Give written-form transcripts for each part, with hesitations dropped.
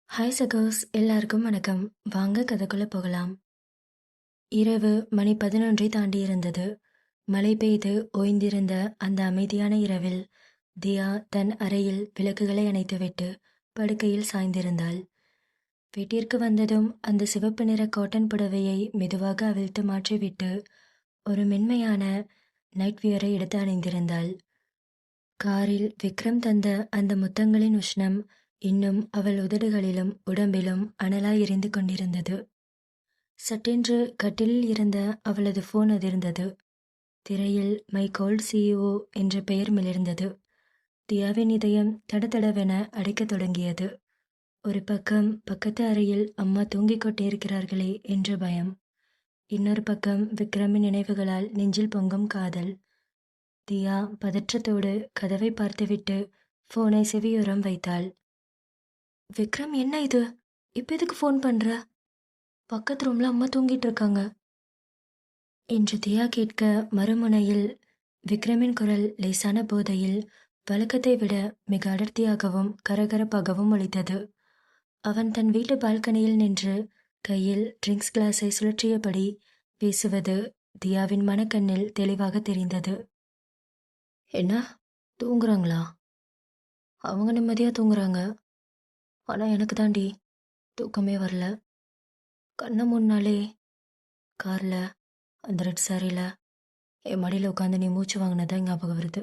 Hi சகோஸ், எல்லாருக்கும் வணக்கம். வாங்க கதைக்குள்ள போகலாம். இரவு மணி 11 தாண்டி இருந்தது. மழை பெய்து ஓய்ந்திருந்த அந்த அமைதியான இரவில் தியா தன் அறையில் விளக்குகளை அணைத்துவிட்டு படுக்கையில் சாய்ந்திருந்தாள். வீட்டிற்கு வந்ததும் அந்த சிவப்பு நிற காட்டன் புடவையை மெதுவாக அவிழ்த்து மாற்றிவிட்டு ஒரு மென்மையான நைட் வியரை எடுத்து அணிந்திருந்தாள். காரில் விக்ரம் தந்த அந்த முத்தங்களின் உஷ்ணம் இன்னும் அவள் உதடுகளிலும் உடம்பிலும் அனலாய் எரிந்து கொண்டிருந்தது. சட்டென்று கட்டிலில் இருந்த அவளது போன் அதிர்ந்தது. திரையில் மை கோல்ட் சிஇஓ என்ற பெயர் மிளிர்ந்தது. தியாவின் இதயம் தடதடவென அடிக்கத் தொடங்கியது. ஒரு பக்கம் பக்கத்து அறையில் அம்மா தூங்கிக் கொண்டிருக்கிறார்களே என்ற பயம். இன்னொரு பக்கம் விக்ரமின் நினைவுகளால் நெஞ்சில் பொங்கும் காதல். தியா பதற்றத்தோடு கதவை பார்த்துவிட்டு போனை செவியோரம் வைத்தாள். விக்ரம், என்ன இது? இப்ப எதுக்கு ஃபோன் பண்ற? பக்கத்து ரூம்ல அம்மா தூங்கிட்டு இருக்காங்க என்று தியா கேட்க, மறுமுனையில் விக்ரமின் குரல் லேசான போதையில் வழக்கத்தை விட மிக அடர்த்தியாகவும் கரகரப்பாகவும் ஒலித்தது. அவன் தன் வீட்டு பால்கனியில் நின்று கையில் ட்ரிங்க்ஸ் கிளாஸை சுழற்றியபடி பேசுவது தியாவின் மனக்கண்ணில் தெளிவாக தெரிந்தது. என்ன, தூங்குறாங்களா? அவங்க நிம்மதியா தூங்குறாங்க. ஆனா எனக்கு தாண்டி தூக்கமே வரல. கண்ணை முன்னாலே கார்ல அந்த ரெட் சாரியில என் மடியில் உட்காந்து நீ மூச்சு வாங்கினதான் ஞாபகம் வருது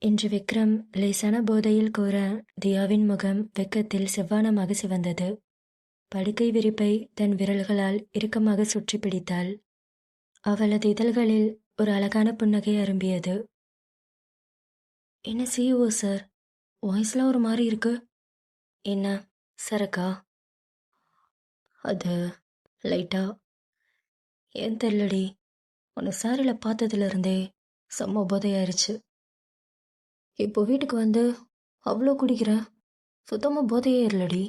என்று விக்ரம் லேசான போதையில் கூற, தியாவின் முகம் வெக்கத்தில் செவ்வானமாக சிவந்தது. படுக்கை விரிப்பை தன் விரல்களால் இறுக்கமாக சுற்றி பிடித்தாள். அவளது இதழ்களில் ஒரு அழகான புன்னகை அரும்பியது. என்ன சிஇஓ சார், வாய்ஸ்லாம் ஒரு மாதிரி இருக்கு. என்ன, சரக்கா? அது லைட்டா. ஏன் தெரியலடி, உன்னை சாரியில் பார்த்ததுலேருந்தே செம்ம போதையாயிருச்சு. இப்போ வீட்டுக்கு வந்து அவ்வளோ குடிக்கிறேன், சுத்தமாக போதையே இல்லடி.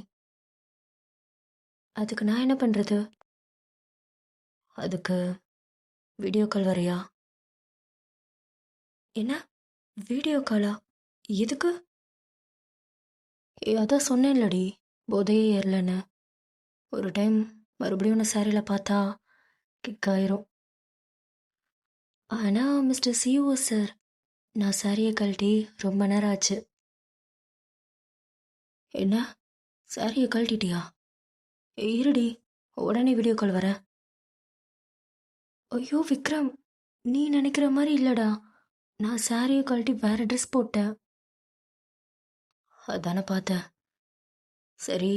அதுக்கு நான் என்ன பண்ணுறது? அதுக்கு வீடியோ கால் வரையா? என்ன, வீடியோ காலா? எதுக்கு? அதான் சொன்னேன்லடி, போதையே ஏறலன்னு. ஒரு டைம் மறுபடியும் உன்னை சாரியில் பார்த்தா கிக் ஆயிரும். ஆனால் மிஸ்டர் சிஓ சார், நான் சாரியை கழட்டி ரொம்ப நேரம் ஆச்சு. என்ன, சாரியை கழட்டிட்டியா? இருடி, உடனே வீடியோ கால் வர. ஐயோ விக்ரம், நீ நினைக்கிற மாதிரி இல்லடா. நான் சாரியை கழட்டி வேற ட்ரெஸ் போட்டேன். அதானே பார்த்தேன். சரி,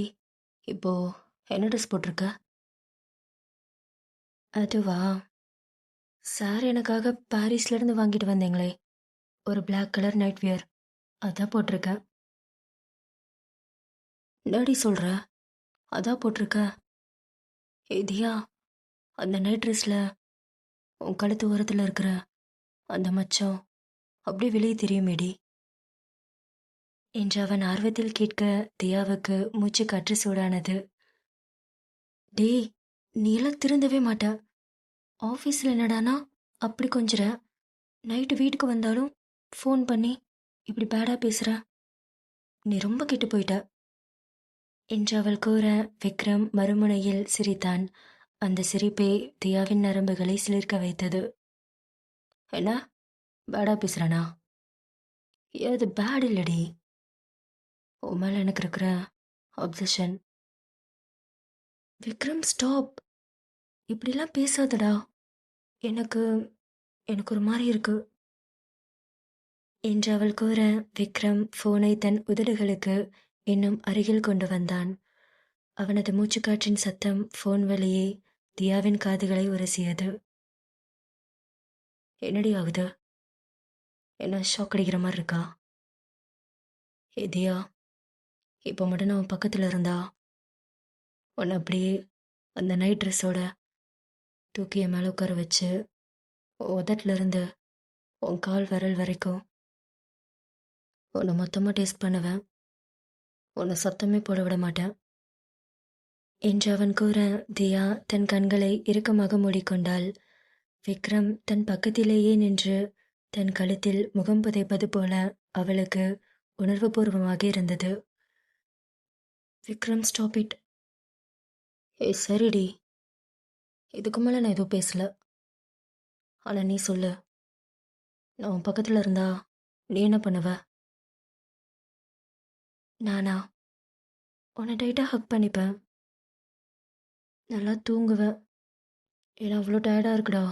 இப்போ என்ன ட்ரெஸ் போட்டிருக்க? அதுவா, சார் எனக்காக பாரிஸ்லேருந்து வாங்கிட்டு வந்தீங்களே, ஒரு பிளாக் கலர் நைட் வியர், அதான் போட்டிருக்கேன். என்னடி சொல்கிற? அதான் போட்டிருக்க? தியா, அந்த நைட் ட்ரெஸ்ஸில் உன் கழுத்து ஓரத்தில் இருக்கிற அந்த மச்சம் அப்படியே வெளியே தெரியுமேடி என்று அவன் ஆர்வத்தில் கேட்க, தியாவுக்கு மூச்சு காற்று சூடானது. டேய், நீ எல்லாம் திருந்தவே மாட்ட. ஆஃபீஸில் என்னடானா அப்படி கொஞ்சிற, நைட்டு வீட்டுக்கு வந்தாலும் ஃபோன் பண்ணி இப்படி பேடாக பேசுகிற. நீ ரொம்ப கெட்டு போயிட்ட என்று அவள் கூற, விக்ரம் மறுமுனையில் சிரித்தான். அந்த சிரிப்பே தியாவின் நரம்புகளை சிலிர்க்க வைத்தது. என்ன, பேடா பேசுகிறனா? ஏது பேட் இல்லடி, உன் மேலே எனக்கு இருக்கிற அப்சஷன். விக்ரம், ஸ்டாப், இப்படிலாம் பேசாதடா. எனக்கு எனக்கு ஒரு மாதிரி இருக்கு என்று அவள் கூற, விக்ரம் ஃபோனை தன் உதடுகளுக்கு இன்னும் அருகில் கொண்டு வந்தான். அவனது மூச்சுக்காற்றின் சத்தம் ஃபோன் வழியே தியாவின் காதுகளை உரசியது. என்னடி ஆகுது? என்ன ஷாக் அடிக்கிற மாதிரி இருக்கா? தியா, இப்போ மட்டும் நான் பக்கத்தில் இருந்தா உன்னை அப்படியே அந்த நைட் ட்ரெஸ்ஸோட தூக்கி என் மேலே உட்கார வச்சு உதட்டில் இருந்து உன் கால் விரல் வரைக்கும் உன்னை மொத்தமாக டேஸ்ட் பண்ணுவேன். உன்னை சத்தமே போட விட மாட்டேன் என்று அவன் கூற, தியா தன் கண்களை இறுக்கமாக மூடிக்கொண்டாள். விக்ரம் தன் பக்கத்திலேயே நின்று தன் கழுத்தில் முகம் புதைப்பது போல அவளுக்கு உணர்வுபூர்வமாக இருந்தது. Vikram stop it. ஏய் சரிடி, இதுக்கு மேலே நான் எதுவும் பேசல. ஆனால் நீ சொல்லு, நான் உன் பக்கத்தில் இருந்தா நீ என்ன பண்ணுவ? நானா? உன்னை டைட்டாக ஹக் பண்ணிப்பேன். நல்லா தூங்குவேன். ஏன்னா அவ்வளோ டயர்டாக இருக்குடா.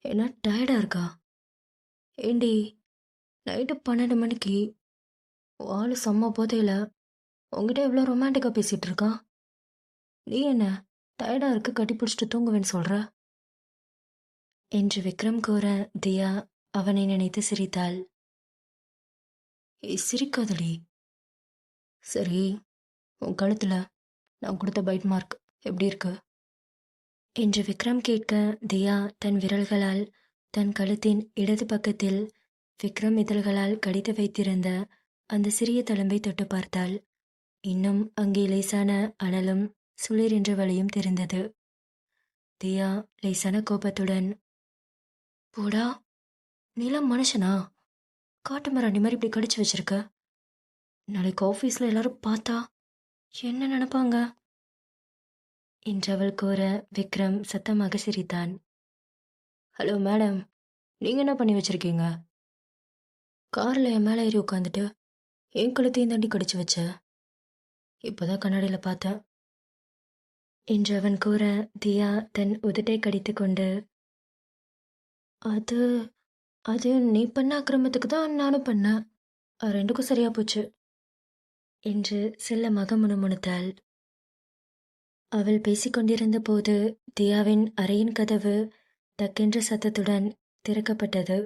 ஏன்னா டயர்டாக இருக்கா? ஏண்டி, நைட்டு 12 மணிக்கு உன் ஆளு செம்ம போதையில் உங்ககிட்ட எவ்வளோ ரொமான்டிக்காக பேசிகிட்டு இருக்கான். நீ என்ன டயர்டாக இருக்கு கட்டி பிடிச்சிட்டு தூங்குவேன்னு சொல்கிற? என்று விக்ரம் கூற தியா அவனை நினைத்து சிரித்தாள். ஏய் சிரிக்காதடி. சரி, உன் கழுத்தில் நான் கொடுத்த பைட் மார்க் எப்படி இருக்கு? என்று விக்ரம் கேட்க தியா தன் விரல்களால் தன் கழுத்தின் இடது பக்கத்தில் விக்ரம் இதழ்களால் கடித்து வைத்திருந்த அந்த சிறிய தழும்பை தொட்டு பார்த்தாள். இன்னும் அங்கே லேசான அனலும் சுளிர் என்ற வழியும் தெரிந்தது. தியா லேசான கோபத்துடன், போடா, நீலாம் மனுஷனா? காட்டு மராண்டி மாதிரி இப்படி கடிச்சு வச்சிருக்க. நாளைக்கு ஆஃபீஸில் எல்லாரும் பார்த்தா என்ன நினைப்பாங்க? என்றவள் கூற விக்ரம் சத்தமாக சிரித்தான். ஹலோ மேடம், நீங்கள் என்ன பண்ணி வச்சிருக்கீங்க? காரில் என் மேலே ஏறி உட்காந்துட்டு என் கழுத்தையும் தாண்டி கடிச்சு வச்ச. இப்போதான் கண்ணாடியில் பார்த்தேன். என்று அவன் கூற தியா தன் உதட்டை கடித்து கொண்டு, அது அது நீ பண்ண அக்கிரமத்துக்கு தான் நானும் பண்ணேன். அது ரெண்டுக்கும் சரியா போச்சு என்று செல்லமாக முணுமுணுத்தாள். அவள் பேசிக்கொண்டிருந்த போது தியாவின் அறையின் கதவு டக்கென்ற சத்தத்துடன் திறக்கப்பட்டது.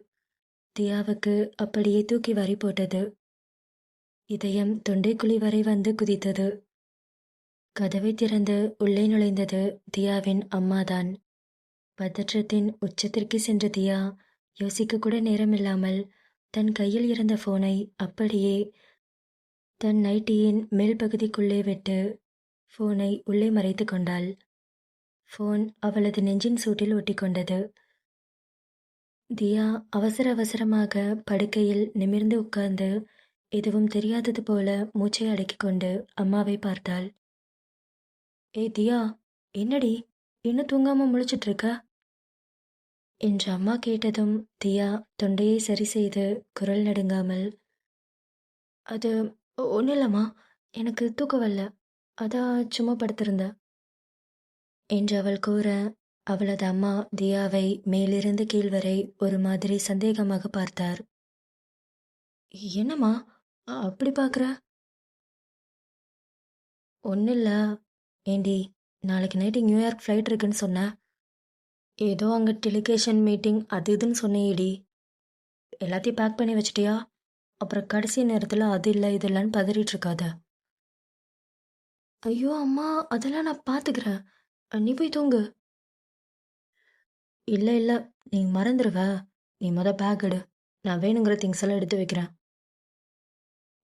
தியாவுக்கு அப்படியே தூக்கி வாரி போட்டது. இதயம் தொண்டைக்குழி வரை வந்து குதித்தது. கதவை திறந்து உள்ளே நுழைந்தது தியாவின் அம்மாதான். பதற்றத்தின் உச்சத்திற்கு சென்ற தியா யோசிக்க கூட நேரமில்லாமல் தன் கையில் இருந்த போனை அப்படியே தன் நைட்டியின் மேல் பகுதிக்குள்ளே விட்டு போனை உள்ளே மறைத்து கொண்டாள். போன் அவளது நெஞ்சின் சூட்டில் ஒட்டிக்கொண்டது. தியா அவசர அவசரமாக படுக்கையில் நிமிர்ந்து உட்கார்ந்து எதுவும் தெரியாதது போல மூச்சை அடக்கிக் கொண்டு அம்மாவை பார்த்தாள். ஏய் தியா, என்னடி இன்னும் தூங்காம முழிச்சிட்டு இருக்க? என்று அம்மா கேட்டதும் தியா தொண்டையை சரி செய்து குரல் நடுங்காமல், அது ஒன்றும் இல்லைம்மா, எனக்கு தூக்கம் வரல, அதான் சும்மா படுத்திருந்த என்று அவள் கூற அவளது அம்மா தியாவை மேலிருந்து கீழ் வரை ஒரு மாதிரி சந்தேகமாக பார்த்தார். என்னம்மா அப்படி பார்க்குற? ஒன்றும் இல்லை. ஏண்டி, நாளைக்கு நைட்டு நியூயார்க் ஃப்ளைட் இருக்குன்னு சொன்ன. ஏதோ அங்கே டெலிகேஷன் மீட்டிங் அது இதுன்னு சொன்னேடி. எல்லாத்தையும் பேக் பண்ணி வச்சிட்டியா? அப்புறம் கடைசி நேரத்தில் அது இல்லை இது இல்லைன்னு பதறிட்டு இருக்காத. ஐயோ அம்மா, அதெல்லாம் நான் பார்த்துக்கிறேன், நீ போய் தூங்கு. இல்லை இல்லை, நீ மறந்துடுவ. நீ பேக் எடு, நான் வேணுங்கிற திங்ஸ் எல்லாம் எடுத்து வைக்கிறேன்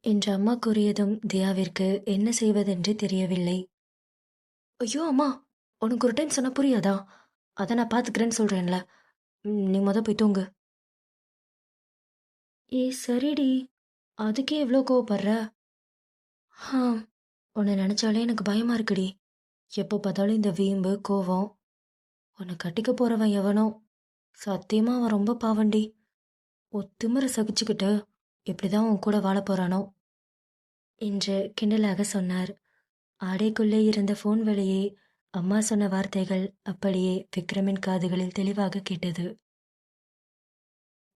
என்று அம்மா கூறியதும் தியாவிற்கு என்ன செய்வதென்று தெரியவில்லை. ஐயோ அம்மா, உனக்கு ஒரு டைம் சொன்னால் புரியாதா? அதை நான் பார்த்துக்கிறேன்னு சொல்கிறேன்ல, நீ போய் தூங்கு. சரிடி, அதுக்கே எவ்வளோ கோவப்படுற? உன்னை நினச்சாலே எனக்கு பயமா இருக்குடி. எப்போ பார்த்தாலும் இந்த வீம்பு கோவம். உன்னை கட்டிக்க போறவன் எவனோ, சத்தியமா அவன் ரொம்ப பாவண்டி. திமிரை சகிச்சுக்கிட்டு எப்படிதான் உன் கூட வாழ போறானோ என்று கிண்டலாக சொன்னார். ஆடைக்குள்ளே இருந்த ஃபோன் வழியே அம்மா சொன்ன வார்த்தைகள் அப்படியே விக்ரமின் காதுகளில் தெளிவாக கேட்டது.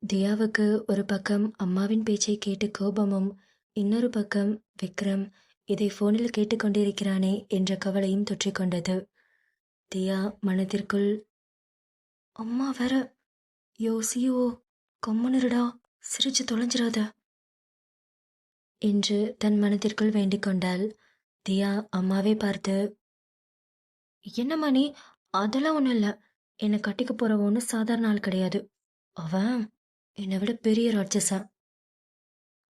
தியாவுக்கு ஒரு பக்கம் அம்மாவின் பேச்சை கேட்டு கோபமும், இன்னொரு பக்கம் விக்ரம் இதை ஃபோனில் கேட்டுக்கொண்டிருக்கிறானே என்ற கவலையும் தொற்றிக்கொண்டது. தியா மனதிற்குள், அம்மா வேற, யோசியோ கம்மனுடா, சிரிச்சு தொலைஞ்சிராத என்று தன் மனதிற்குள் வேண்டிக் கொண்டாள். தியா அம்மாவை பார்த்து, என்னம்மா நீ, அதெல்லாம் ஒன்றும் இல்லை, என்னை கட்டிக்க போறவ ஒன்றும் சாதாரண ஆள் கிடையாது. அவன் என்னை விட பெரிய ராட்சசன்.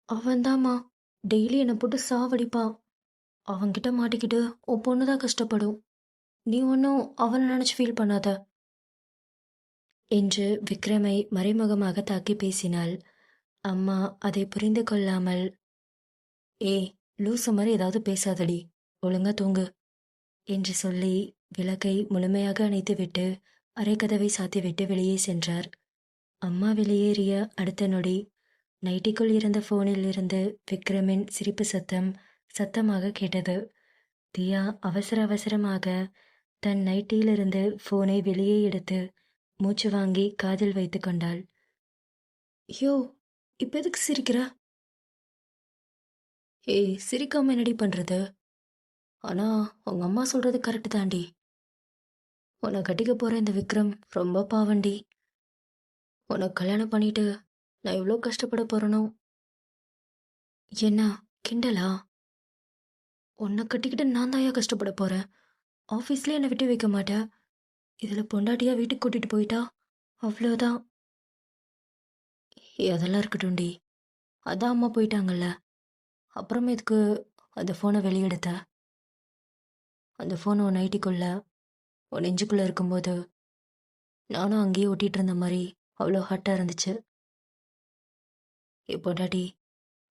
அவன்தாம்மா டெய்லி என்னை போட்டு சாவடிப்பான். அவன்கிட்ட மாட்டிக்கிட்டு உன் பொண்ணு தான் கஷ்டப்படும். நீ ஒன்றும் அவனை நினச்சி ஃபீல் பண்ணாத என்று விக்ரமை மறைமுகமாக தாக்கி பேசினாள். அம்மா அதை புரிந்து கொள்ளாமல், ஏய் லூசு மாதிரி ஏதாவது பேசாதடி, ஒழுங்கா தூங்கு என்று சொல்லி விளக்கை முழுமையாக அணைத்துவிட்டு அரைக்கதவை சாத்திவிட்டு வெளியே சென்றார். அம்மா வெளியேறிய அடுத்த நொடி நைட்டிக்குள் இருந்த போனில் இருந்து விக்ரமின் சிரிப்பு சத்தம் சத்தமாக கேட்டது. தியா அவசர அவசரமாக தன் நைட்டியிலிருந்து போனை வெளியே எடுத்து மூச்சு வாங்கி காதில் வைத்து கொண்டாள். ஐயோ, இப்ப எதுக்கு சிரிக்கிற? ஏய், சிரிக்காம என்னடி பண்றது? ஆனா உங்க அம்மா சொல்றது கரெக்டு தாண்டி. உன்னை கட்டிக்க போற இந்த விக்ரம் ரொம்ப பாவண்டி. உனக்கு கல்யாணம் பண்ணிட்டு நான் எவ்வளோ கஷ்டப்பட போறேனோ. என்ன கிண்டலா? உன்னை கட்டிக்கிட்டு நான் தாயா கஷ்டப்பட போறேன். ஆஃபீஸ்லேயே என்னை விட்டு வைக்க மாட்டேன். இதில் பொண்டாட்டியா வீட்டுக்கு கூட்டிட்டு போயிட்டா அவ்வளோதான். அதெல்லாம் இருக்கட்டும்டி. அதான் அம்மா போயிட்டாங்கல்ல, அப்புறமே எதுக்கு அந்த ஃபோனை வெளியெடுத்த? அந்த ஃபோன் உன் நைட்டிக்குள்ள உன் நெஞ்சுக்குள்ளே இருக்கும்போது நானும் அங்கேயே ஒட்டிகிட்டு இருந்த மாதிரி அவ்வளோ ஹாட்டாக இருந்துச்சு. பொண்டாட்டி,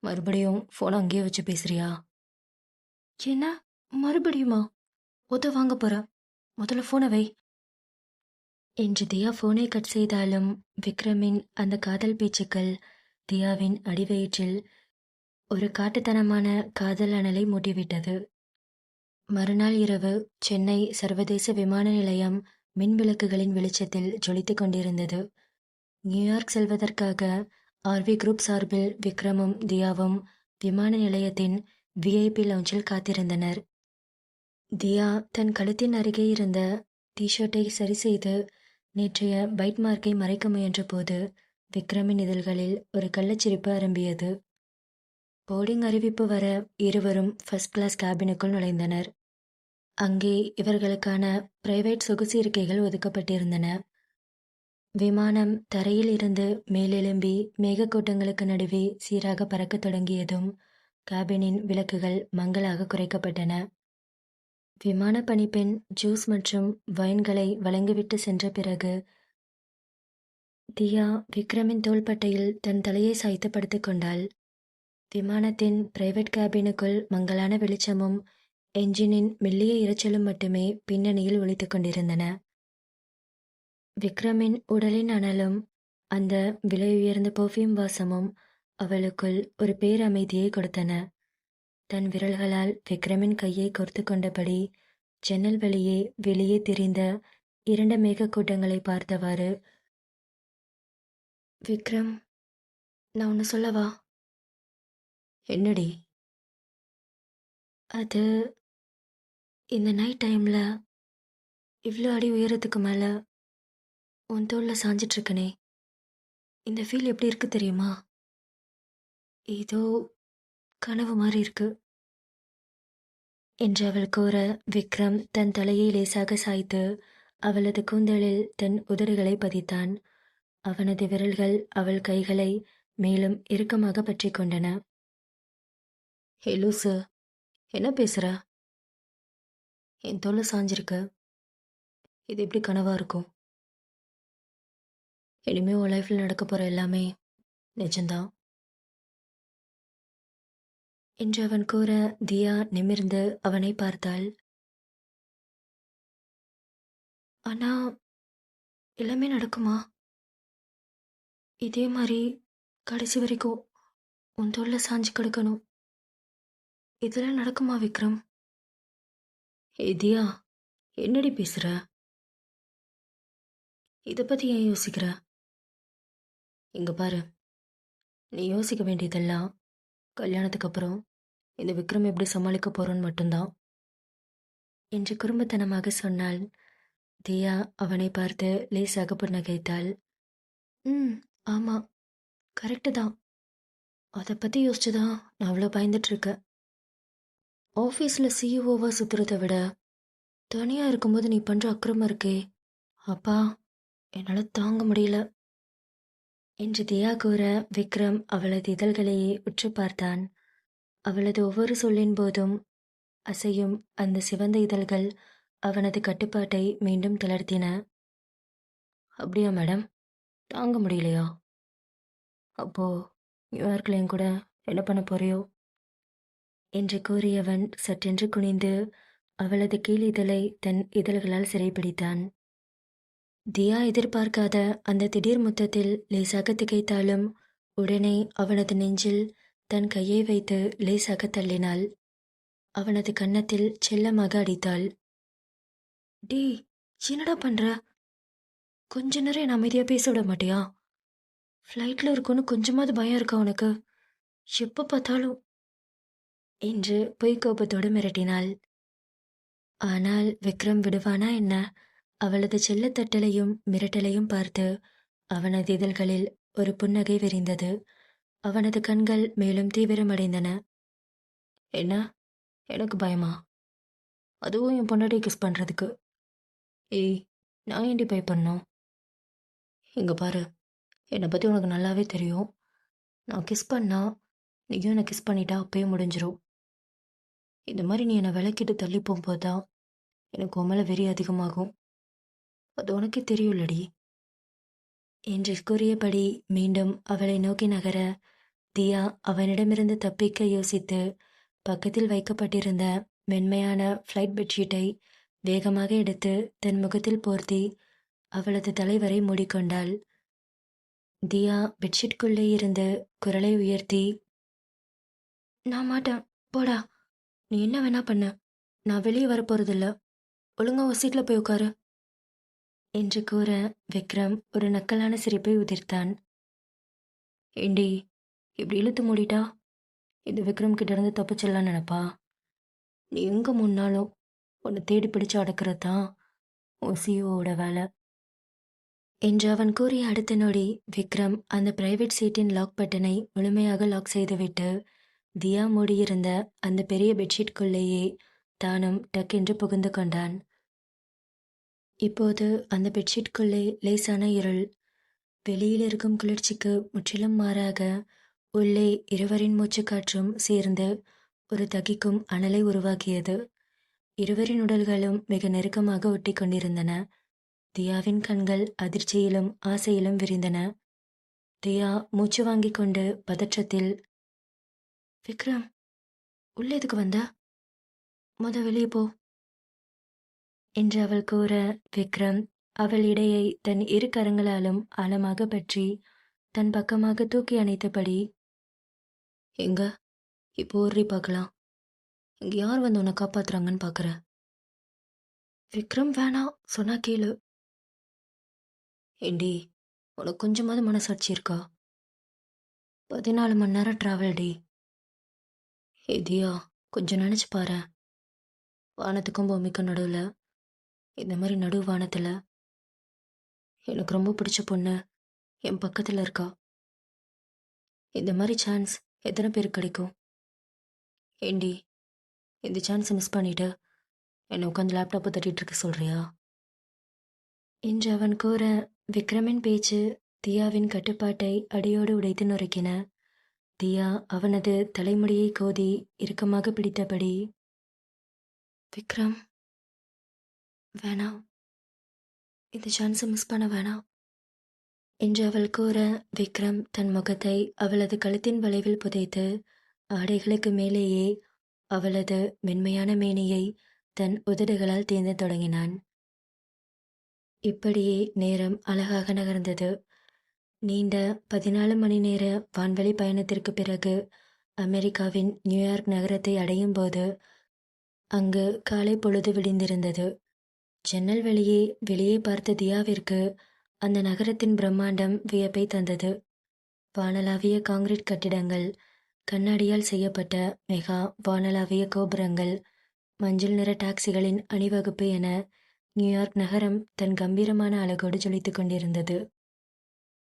மறுபடியும் ஃபோனை அங்கேயே வச்சு பேசுறியா? என்ன மறுபடியுமா? வாங்க போற, முதல்ல ஃபோனை வை என்று தியா ஃபோனை கட் செய்தாலும் விக்ரமின் அந்த காதல் பேச்சுக்கள் தியாவின் அடிவயிற்றில் ஒரு காட்டுத்தனமான காதல் அனலை மூட்டிவிட்டது. மறுநாள் இரவு சென்னை சர்வதேச விமான நிலையம் மின் விளக்குகளின் வெளிச்சத்தில் ஜொலித்துக் கொண்டிருந்தது. நியூயார்க் செல்வதற்காக ஆர்வி குரூப் சார்பில் விக்ரமும் தியாவும் விமான நிலையத்தின் விஐபி லவுஞ்சில் காத்திருந்தனர். தியா தன் கழுத்தின் அருகே இருந்த டிஷர்ட்டை சரி செய்து நேற்றைய பைட் மார்க்கை மறைக்க முயன்ற போது விக்ரமின் இதழ்களில் ஒரு கள்ளச்சிரிப்பு அரம்பியது. போர்டிங் அறிவிப்பு வர இருவரும் ஃபர்ஸ்ட் கிளாஸ் கேபினுக்குள் நுழைந்தனர். அங்கே இவர்களுக்கான பிரைவேட் சொகுசு இருக்கைகள் ஒதுக்கப்பட்டிருந்தன. விமானம் தரையில் இருந்து மேலெழும்பி மேகக்கூட்டங்களுக்கு நடுவே சீராக பறக்கத் தொடங்கியதும் கேபினின் விளக்குகள் மங்கலாக குறைக்கப்பட்டன. விமான பணிப்பெண் ஜூஸ் மற்றும் வைன்களை வழங்கிவிட்டு சென்ற பிறகு தியா விக்ரமின் தோள்பட்டையில் தன் தலையை சாய்த்து படுத்துக் கொண்டாள். விமானத்தின் பிரைவேட் கேபினுக்குள் மங்கலான வெளிச்சமும் என்ஜினின் மெல்லிய இரைச்சலும் மட்டுமே பின்னணியில் ஒலித்துக் கொண்டிருந்தன. விக்ரமின் உடலின் அனலும் அந்த விலை உயர்ந்த பெர்ஃப்யூம் வாசமும் அவளுக்குள் ஒரு பேரமைதியை கொடுத்தன. தன் விரல்களால் விக்ரமின் கையை கோர்த்து கொண்டபடி ஜன்னல் வழியே வெளியே தெரிந்த இரண்டு மேகக்கூட்டங்களை பார்த்தவாறு, விக்ரம், நான் ஒன்று சொல்லவா? என்னடி? அது இந்த நைட் டைமில் இவ்வளோ அடி உயரத்துக்கு மேலே உன் தோளில் சாஞ்சிட்ருக்கனே, இந்த ஃபீல் எப்படி இருக்கு தெரியுமா? ஏதோ கனவு மாதிரி இருக்கு என்று அவள் கூற விக்ரம் தன் தலையை லேசாக சாய்த்து அவளது கூந்தலில் தன் உதடுகளை பதித்தான். அவனது விரல்கள் அவள் கைகளை மேலும் இறுக்கமாக பற்றி கொண்டன. ஹே லூசு, என்ன பேசுற? என் தோலை சாஞ்சிருக்க, இது எப்படி கனவா இருக்கும்? இனிமே உன் லைஃப்பில் நடக்க போகிற எல்லாமே நிஜம்தான் என்று அவன் கூற தியா நிமிர்ந்து அவனை பார்த்தாள். ஆனா எல்லாமே நடக்குமா? இதே மாதிரி கடைசி வரைக்கும் உன் தோளில் சாஞ்சு கிடக்கணும், இதெல்லாம் நடக்குமா விக்ரம்? தியா, என்னடி பேசுற? இதை பற்றி ஏன் யோசிக்கிற? இங்க பாரு, நீ யோசிக்க வேண்டியதெல்லாம் கல்யாணத்துக்கு அப்புறம் இந்த விக்ரம் எப்படி சமாளிக்க போறோன்னு மட்டும்தான் என்று குறும்புத்தனமாக சொன்னாள். தியா அவனை பார்த்து லேசாக புன்னகைத்தாள். ஆமாம், கரெக்டு தான். அதை பற்றி யோசிச்சு தான் நான் அவ்வளோ பயந்துட்டுருக்கேன். ஆஃபீஸில் சிஇஓவாக சுற்றுறதை விட தனியாக இருக்கும்போது நீ பண்ணுற அக்கிரமம் இருக்கே, அப்பா, என்னால் தாங்க முடியல என்று தியா கூற விக்ரம் அவளது இதழ்களையே உற்று பார்த்தான். அவளது ஒவ்வொரு சொல்லின் போதும் அசையும் அந்த சிவந்த இதழ்கள் அவனது கட்டுப்பாட்டை மீண்டும் தளர்த்தின. அப்படியா மேடம், தாங்க முடியலையா? அப்போ நியூயார்க்கில் என் கூட என்ன பண்ண போறியோ? என்று கூறியவன் சற்றென்று குனிந்து அவளது கீழ் இதழை தன் இதழ்களால் சிறைப்பிடித்தான். தியா எதிர்பார்க்காத அந்த திடீர் முத்தத்தில் லேசாக திகைத்தாலும் உடனே அவனது நெஞ்சில் தன் கையை வைத்து லேசாக தள்ளினாள். அவனது கன்னத்தில் செல்லமாக அடித்தாள். டே, என்னடா பண்ற? கொஞ்ச நேரம் என் அமைதியா பேச விட மாட்டியா? ஃப்ளைட்ல இருக்குன்னு கொஞ்சமாவது பயம் இருக்கா உனக்கு? எப்ப பார்த்தாலும் என்று பொய் கோபத்தோடு மிரட்டினாள். ஆனால் விக்ரம் விடுவானா என்ன? அவளது செல்லத்தட்டலையும் மிரட்டலையும் பார்த்து அவனது இதழ்களில் ஒரு புன்னகை விரிந்தது. அவனது கண்கள் மேலும் தீவிரமடைந்தன. என்ன, எனக்கு பயமா? அதுவும் என் பொண்டாட்டி கிஸ் பண்றதுக்கு? ஏய், நான் ஏண்டி பயப்படணும்? இங்க பாரு, என்னை பத்தி உனக்கு நல்லாவே தெரியும். நான் கிஸ் பண்ணா நீயும் என்னை கிஸ் பண்ணிட்டா அப்பயே முடிஞ்சிரும். இந்த மாதிரி நீ என்னை விளக்கிட்டு தள்ளி போகும்போது தான் எனக்கு உன் மேல வெறி அதிகமாகும். அது உனக்கே தெரியும்லடி என்று கூறியபடி மீண்டும் அவளை நோக்கி நகர, தியா அவனிடமிருந்து தப்பிக்க யோசித்து பக்கத்தில் வைக்கப்பட்டிருந்த மென்மையான ஃப்ளைட் பெட்ஷீட்டை வேகமாக எடுத்து தன் முகத்தில் போர்த்தி அவளது தலைவரை மூடிக்கொண்டாள். தியா பெட்ஷீட்குள்ளே இருந்து குரலை உயர்த்தி, நான் மாட்டேன், போடா, நீ என்ன வேணா பண்ண, நான் வெளியே வரப்போறதில்ல, ஒழுங்கா ஒரு சீட்ல போய் உட்காரு என்று கூற விக்ரம் ஒரு நக்கலான சிரிப்பை உதிர்த்தான். ஏண்டி, இப்படி இழுத்து மூடிட்டா இது விக்ரம் கிட்ட இருந்து தப்பிச்சிடலாம் நினைப்பா? நீ எங்க முன்னாலும் உன்னை தேடி பிடிச்சு அடக்கிறது தான் உன் சிஓவோட வேலை என்று அவன் கூறிய அடுத்த நொடி விக்ரம் அந்த பிரைவேட் சீட்டின் லாக் பட்டனை முழுமையாக லாக் செய்துவிட்டு தியா மூடியிருந்த அந்த பெரிய பெட்ஷீட்குள்ளேயே தானும் டக்கென்று புகுந்து கொண்டான். இப்போது அந்த பெட்ஷீட்குள்ளே லேசான இருள். வெளியில் இருக்கும் குளிர்ச்சிக்கு முற்றிலும் மாறாக உள்ளே இருவரின் மூச்சுக்காற்றும் சேர்ந்து ஒரு தகிக்கும் அனலை உருவாக்கியது. இருவரின் உடல்களும் மிக நெருக்கமாக ஒட்டி கொண்டிருந்தன. தியாவின் கண்கள் அதிர்ச்சியிலும் ஆசையிலும் விரிந்தன. தியா மூச்சு வாங்கிக் கொண்டு பதற்றத்தில், விக்ரம், உள்ளே எதுக்கு வந்த? வெளியே போ என்று அவள் கூற, விக்ரம் அவள் இடையை தன் இரு கரங்களாலும் ஆழமாக பற்றி தன் பக்கமாக தூக்கி அணைத்தபடி, எங்க இப்போ ஊறி பார்க்கலாம், இங்க யார் வந்து உன்னை காப்பாத்துறாங்கன்னு பார்க்குற? விக்ரம், வேணாம், சொன்னா கேளு. ஏண்டி, உனக்கு கொஞ்சமாவது மனசாட்சி இருக்கா? 14 மணி நேரம் டிராவல் டி. தியா, கொஞ்சம் நினச்சி பாரு. வானத்துக்கும் பூமிக்கும் நடுவில், இந்த மாதிரி நடு வானத்தில் எனக்கு ரொம்ப பிடிச்ச பொண்ணு என் பக்கத்தில் இருக்கா. இந்த மாதிரி சான்ஸ் எத்தனை பேருக்கு கிடைக்கும்? ஏண்டி, இந்த சான்ஸை மிஸ் பண்ணிட்டு என்னை உட்காந்து லேப்டாப்பை தட்டிட்டு இருக்க சொல்றியா என்று அவன் கூற, விக்ரமின் பேச்சு தியாவின் கட்டுப்பாட்டை அடியோடு உடைத்து நொறுக்கின. தியா அவனது தலைமுடியை கோதி இறுக்கமாக பிடித்தபடி, விக்ரம், வேணாம், இந்த சான்ஸை மிஸ் பண்ண வேணாம் என்று அவள் கூற, விக்ரம் தன் முகத்தை அவளது கழுத்தின் வளைவில் புதைத்து ஆடைகளுக்கு மேலேயே அவளது மென்மையான மேனியை தன் உதடுகளால் தேர்ந்து தொடங்கினான். இப்படியே நேரம் அழகாக நகர்ந்தது. நீண்ட 14 மணி நேர வான்வெளி பயணத்திற்கு பிறகு அமெரிக்காவின் நியூயார்க் நகரத்தை அடையும் போது அங்கு காலை பொழுது விடிந்திருந்தது. ஜன்னல் வெளியே பார்த்த தியாவிற்கு அந்த நகரத்தின் பிரம்மாண்டம் வியப்பை தந்தது. வானளாவிய காங்கிரீட் கட்டிடங்கள், கண்ணாடியால் செய்யப்பட்ட மெகா வானளாவிய கோபுரங்கள், மஞ்சள் நிற டாக்ஸிகளின் அணிவகுப்பு என நியூயார்க் நகரம் தன் கம்பீரமான அழகோடு ஜொலித்து கொண்டிருந்தது.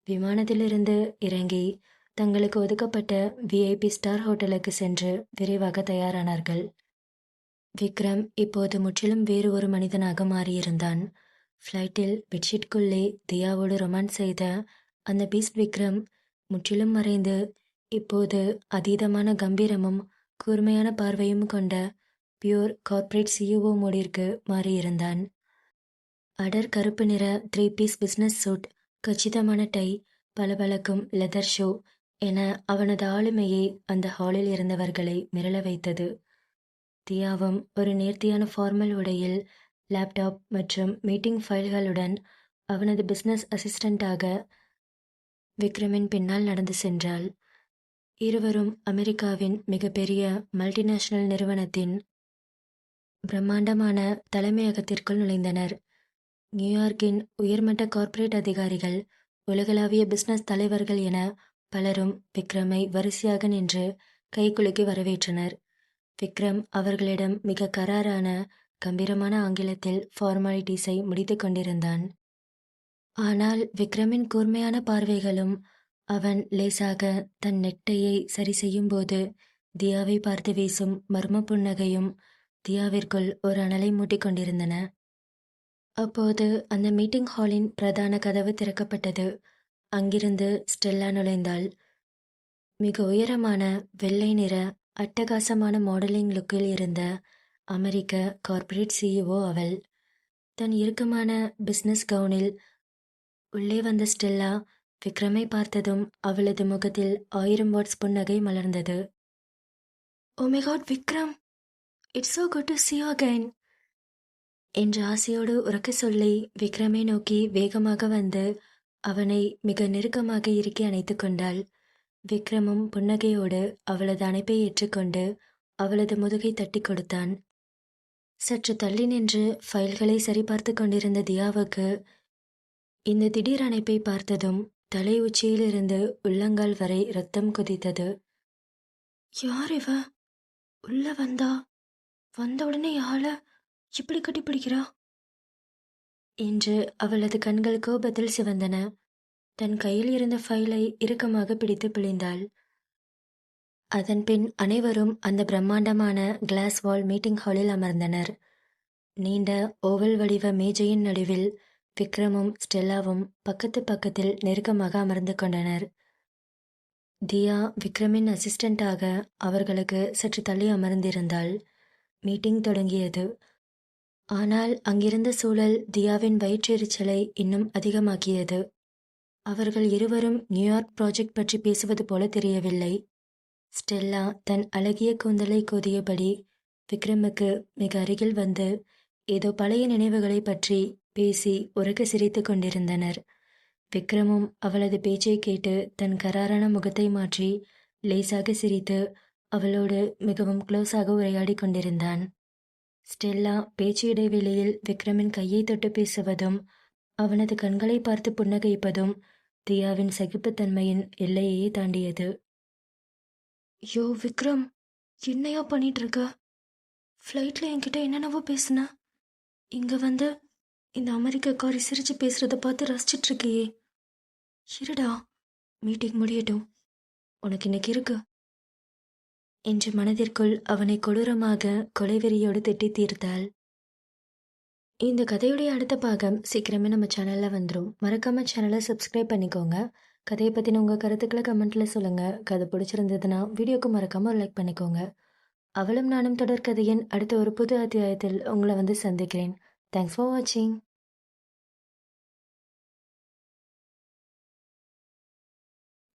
விமானத்திலிருந்து இறங்கி தங்களுக்கு ஒதுக்கப்பட்ட VIP ஸ்டார் ஹோட்டலுக்கு சென்று விரைவாக தயாரானார்கள். விக்ரம் இப்போது முற்றிலும் வேறு ஒரு மனிதனாக மாறியிருந்தான். ஃப்ளைட்டில் பெட்ஷீட்குள்ளே தியாவோடு ரொமான்ஸ் செய்த அந்த பீஸ்ட் விக்ரம் முற்றிலும் மறைந்து இப்போது அதீதமான கம்பீரமும் கூர்மையான பார்வையும் கொண்ட பியூர் கார்ப்பரேட் CEO மோடிற்கு மாறியிருந்தான். அடர் கருப்பு நிற 3 பீஸ் பிஸ்னஸ் சூட், கச்சிதமான டை, பளபளக்கும் லெதர் ஷூ என அவனது ஆளுமையை அந்த ஹாலில் இருந்தவர்களை மிரள வைத்தது. தியாவும் ஒரு நேர்த்தியான ஃபார்மல் உடையில் லேப்டாப் மற்றும் மீட்டிங் ஃபைல்களுடன் அவனது பிசினஸ் அசிஸ்டண்டாக விக்ரமின் பின்னால் நடந்து சென்றாள். இருவரும் அமெரிக்காவின் மிகப்பெரிய மல்டிநேஷனல் நிறுவனத்தின் பிரம்மாண்டமான தலைமையகத்திற்குள் நுழைந்தனர். நியூயார்க்கின் உயர்மட்ட கார்ப்பரேட் அதிகாரிகள், உலகளாவிய பிசினஸ் தலைவர்கள் என பலரும் விக்ரமை வரிசையாக நின்று கைகுலுக்கி வரவேற்றனர். விக்ரம் அவர்களிடம் மிக கராரான, கம்பீரமான ஆங்கிலத்தில் ஃபார்மாலிட்டிஸை முடித்துக் கொண்டிருந்தான். ஆனால் விக்ரமின் கூர்மையான பார்வைகளும் அவன் லேசாக தன் நெட்டையை சரி செய்யும்போது தியாவை பார்த்து வீசும் மர்ம புன்னகையும் தியாவிற்குள் ஒரு அனலை மூட்டிக் கொண்டிருந்தன. அப்போது அந்த மீட்டிங் ஹாலின் பிரதான கதவு திறக்கப்பட்டது. அங்கிருந்து ஸ்டெல்லா நுழைந்தாள். மிக உயரமான வெள்ளை நிற அட்டகாசமான மாடலிங் லுக்கில் இருந்த அமெரிக்க கார்ப்பரேட் சிஇஓ அவள். தன் இறுக்கமான பிசினஸ் கவுனில் உள்ளே வந்த ஸ்டெல்லா விக்ரமை பார்த்ததும் அவளது முகத்தில் 1000 வாட்ஸ் புன்னகை மலர்ந்தது. "Oh my god Vikram, it's so good to see you again" என்ற ஆசையோடு உரக்க சொல்லி விக்ரமை நோக்கி வேகமாக வந்து அவனை மிக நெருக்கமாக இறுக்கி அணைத்துக் கொண்டாள். விக்ரமும் புன்னகையோடு அவளது அணைப்பை ஏற்றுக்கொண்டு அவளது முதுகை தட்டி கொடுத்தான். சற்று தள்ளி நின்று ஃபைல்களை சரிபார்த்து கொண்டிருந்த தியாவுக்கு இந்த திடீர் அணைப்பை பார்த்ததும் தலை உச்சியிலிருந்து உள்ளங்கால் வரை ரத்தம் கொதித்தது. "யார் இவ? உள்ள வந்த உடனே யாழ இப்படி கட்டிப்பிடிக்கிறா?" என்று அவளது கண்கள் கோபத்தில் சிவந்தன. தன் கையில் இருந்த ஃபைலை இறுக்கமாக பிடித்து பிழிந்தாள். அதன்பின் அனைவரும் அந்த பிரம்மாண்டமான கிளாஸ் வால் மீட்டிங் ஹாலில் அமர்ந்தனர். நீண்ட ஓவல் வடிவ மேஜையின் நடுவில் விக்ரமும் ஸ்டெல்லாவும் பக்கத்தில் நெருக்கமாக அமர்ந்து கொண்டனர். தியா விக்ரமின் அசிஸ்டண்டாக அவர்களுக்கு சற்று தள்ளி அமர்ந்திருந்தாள். மீட்டிங் தொடங்கியது. ஆனால் அங்கிருந்த சூழல் தியாவின் வயிற்றெரிச்சலை இன்னும் அதிகமாக்கியது. அவர்கள் இருவரும் நியூயார்க் ப்ராஜெக்ட் பற்றி பேசுவது போல தெரியவில்லை. ஸ்டெல்லா தன் அழகிய கூந்தலை கோதியபடி விக்ரமுக்கு மிக அருகில் வந்து ஏதோ பழைய நினைவுகளை பற்றி பேசி உரக்க சிரித்து கொண்டிருந்தனர். விக்ரமும் அவளது பேச்சை கேட்டு தன் கராரான முகத்தை மாற்றி லேசாக சிரித்து அவளோடு மிகவும் க்ளோஸாக உரையாடி கொண்டிருந்தான். ஸ்டெல்லா பேச்சு இடைவெளியில் விக்ரமின் கையை தொட்டு பேசுவதும் அவனது கண்களை பார்த்து புன்னகைப்பதும் தியாவின் சகிப்புத்தன்மையின் எல்லையையே தாண்டியது. "யோ விக்ரம், என்னையா பண்ணிட்டு இருக்க? ஃப்ளைட்ல என்கிட்ட என்னென்னவோ பேசுன, இங்க வந்து இந்த அமெரிக்கக்காரி சிரிச்சு பேசுறத பார்த்து ரசிச்சிட்டு இருக்கியே. இருடா, மீட்டிங் முடியட்டும், உனக்கு இன்னைக்கு இருக்கு" என்று மனதிற்குள் அவனை கொடூரமாக கொலைவெறியோடு திட்டி தீர்த்தாள். இந்த கதையுடைய அடுத்த பாகம் சீக்கிரமே நம்ம சேனலில் வந்துடும். மறக்காம சேனலை சப்ஸ்கிரைப் பண்ணிக்கோங்க. கதையை பற்றின உங்கள் கருத்துக்களை கமெண்ட்டில் சொல்லுங்கள். கதை பிடிச்சிருந்ததுன்னா வீடியோக்கு மறக்காமல் லைக் பண்ணிக்கோங்க. அவளும் நானும் தொடர்கதையின் அடுத்த ஒரு புது அத்தியாயத்தில் உங்களை வந்து சந்திக்கிறேன். தேங்க்ஸ் ஃபார் வாட்சிங்.